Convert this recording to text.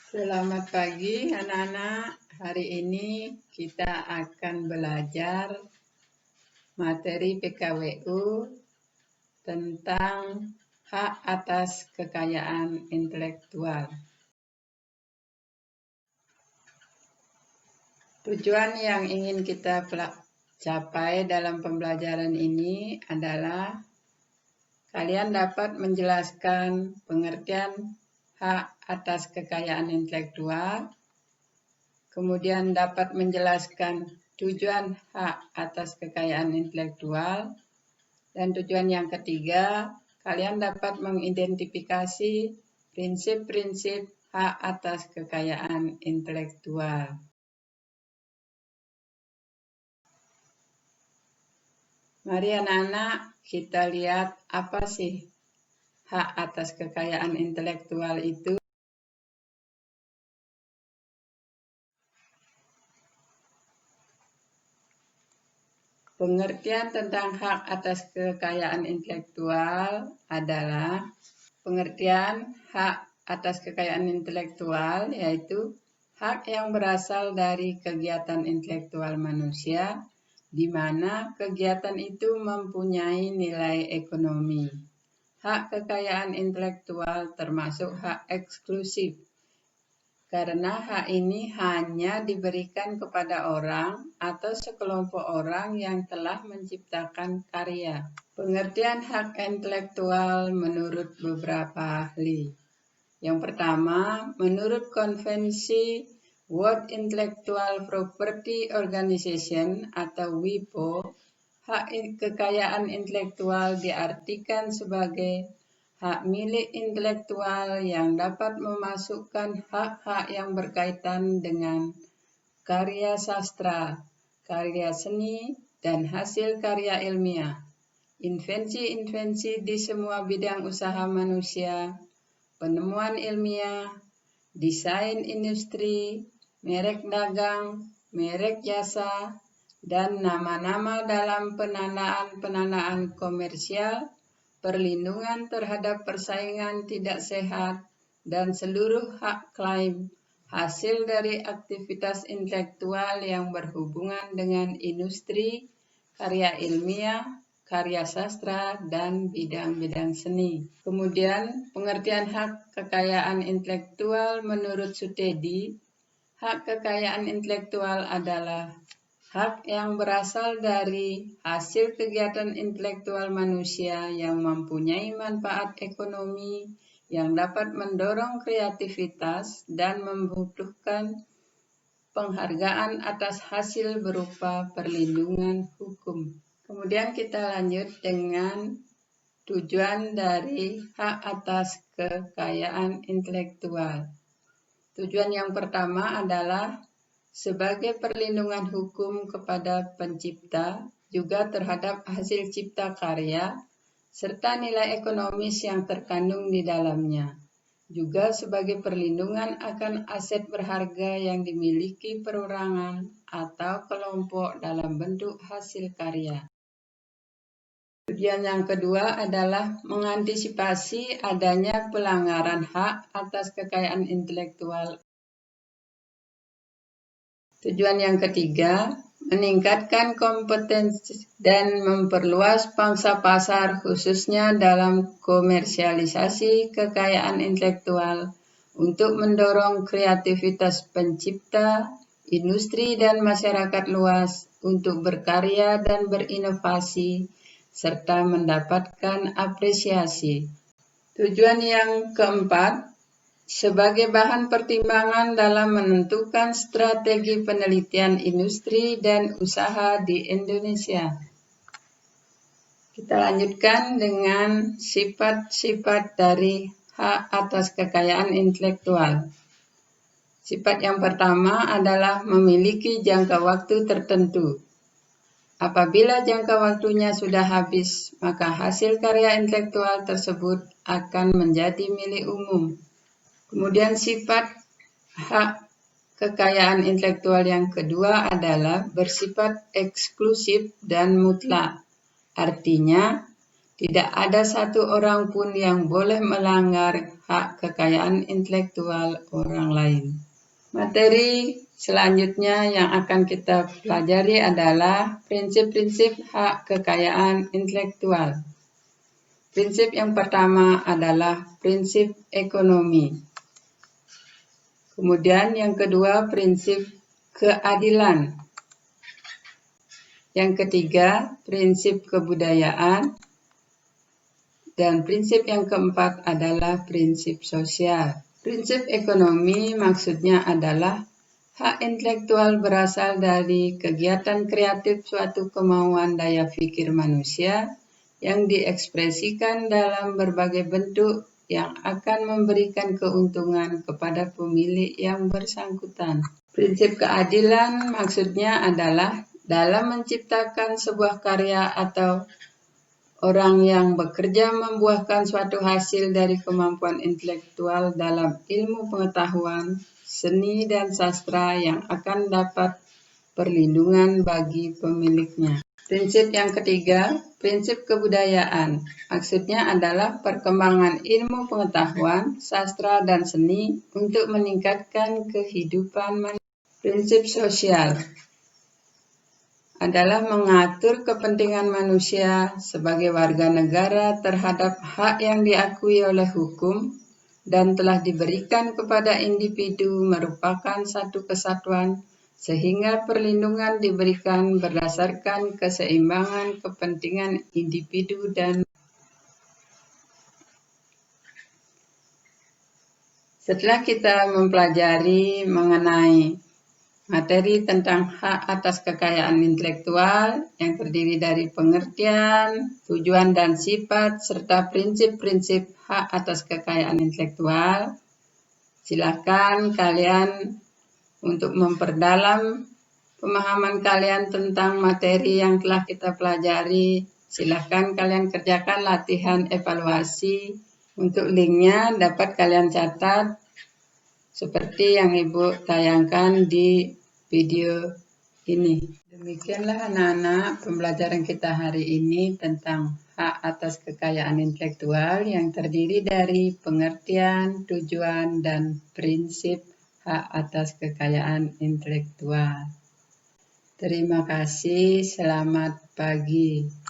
Selamat pagi anak-anak. Hari ini kita akan belajar materi PKWU tentang hak atas kekayaan intelektual. Tujuan yang ingin kita capai dalam pembelajaran ini adalah kalian dapat menjelaskan pengertian hak atas kekayaan intelektual, kemudian dapat menjelaskan tujuan hak atas kekayaan intelektual, dan tujuan yang ketiga, kalian dapat mengidentifikasi prinsip-prinsip hak atas kekayaan intelektual. Mari anak-anak kita lihat apa sih hak atas kekayaan intelektual itu. Pengertian tentang hak atas kekayaan intelektual adalah pengertian hak atas kekayaan intelektual yaitu hak yang berasal dari kegiatan intelektual manusia di mana kegiatan itu mempunyai nilai ekonomi. Hak kekayaan intelektual termasuk hak eksklusif karena hak ini hanya diberikan kepada orang atau sekelompok orang yang telah menciptakan karya. Pengertian hak intelektual menurut beberapa ahli. Yang pertama, menurut konvensi World Intellectual Property Organization atau WIPO, hak kekayaan intelektual diartikan sebagai hak milik intelektual yang dapat memasukkan hak-hak yang berkaitan dengan karya sastra, karya seni, dan hasil karya ilmiah, invensi-invensi di semua bidang usaha manusia, penemuan ilmiah, desain industri, merek dagang, merek jasa, dan nama-nama dalam pendanaan komersial, perlindungan terhadap persaingan tidak sehat, dan seluruh hak klaim hasil dari aktivitas intelektual yang berhubungan dengan industri, karya ilmiah, karya sastra, dan bidang-bidang seni. Kemudian, pengertian hak kekayaan intelektual menurut Sutedi, hak kekayaan intelektual adalah hak yang berasal dari hasil kegiatan intelektual manusia yang mempunyai manfaat ekonomi, yang dapat mendorong kreativitas dan membutuhkan penghargaan atas hasil berupa perlindungan hukum. Kemudian kita lanjut dengan tujuan dari hak atas kekayaan intelektual. Tujuan yang pertama adalah sebagai perlindungan hukum kepada pencipta, juga terhadap hasil cipta karya, serta nilai ekonomis yang terkandung di dalamnya. Juga sebagai perlindungan akan aset berharga yang dimiliki perorangan atau kelompok dalam bentuk hasil karya. Tujuan yang kedua adalah mengantisipasi adanya pelanggaran hak atas kekayaan intelektual. Tujuan yang ketiga, meningkatkan kompetensi dan memperluas pangsa pasar khususnya dalam komersialisasi kekayaan intelektual untuk mendorong kreativitas pencipta, industri dan masyarakat luas untuk berkarya dan berinovasi serta mendapatkan apresiasi. Tujuan yang keempat, sebagai bahan pertimbangan dalam menentukan strategi penelitian industri dan usaha di Indonesia. Kita lanjutkan dengan sifat-sifat dari hak atas kekayaan intelektual. Sifat yang pertama adalah memiliki jangka waktu tertentu. Apabila jangka waktunya sudah habis, maka hasil karya intelektual tersebut akan menjadi milik umum. Kemudian sifat hak kekayaan intelektual yang kedua adalah bersifat eksklusif dan mutlak. Artinya, Tidak ada satu orang pun yang boleh melanggar hak kekayaan intelektual orang lain. Materi selanjutnya yang akan kita pelajari adalah prinsip-prinsip hak kekayaan intelektual. Prinsip yang pertama adalah prinsip ekonomi. Kemudian yang kedua prinsip keadilan. Yang ketiga prinsip kebudayaan. Dan prinsip yang keempat adalah prinsip sosial. Prinsip ekonomi maksudnya adalah hak intelektual berasal dari kegiatan kreatif suatu kemauan daya pikir manusia yang diekspresikan dalam berbagai bentuk yang akan memberikan keuntungan kepada pemilik yang bersangkutan. Prinsip keadilan maksudnya adalah dalam menciptakan sebuah karya atau orang yang bekerja membuahkan suatu hasil dari kemampuan intelektual dalam ilmu pengetahuan, seni dan sastra yang akan dapat perlindungan bagi pemiliknya. Prinsip yang ketiga, prinsip kebudayaan. Maksudnya adalah perkembangan ilmu pengetahuan, sastra dan seni untuk meningkatkan kehidupan manusia. Prinsip sosial adalah mengatur kepentingan manusia sebagai warga negara terhadap hak yang diakui oleh hukum dan telah diberikan kepada individu merupakan satu kesatuan sehingga perlindungan diberikan berdasarkan keseimbangan kepentingan individu dan setelah kita mempelajari mengenai materi tentang hak atas kekayaan intelektual yang terdiri dari pengertian, tujuan dan sifat, serta prinsip-prinsip hak atas kekayaan intelektual. Silakan kalian untuk memperdalam pemahaman kalian tentang materi yang telah kita pelajari. Silakan kalian kerjakan latihan evaluasi. Untuk linknya dapat kalian catat seperti yang Ibu tayangkan di video ini. Demikianlah anak-anak pembelajaran kita hari ini tentang hak atas kekayaan intelektual yang terdiri dari pengertian, tujuan, dan prinsip hak atas kekayaan intelektual. Terima kasih, selamat pagi.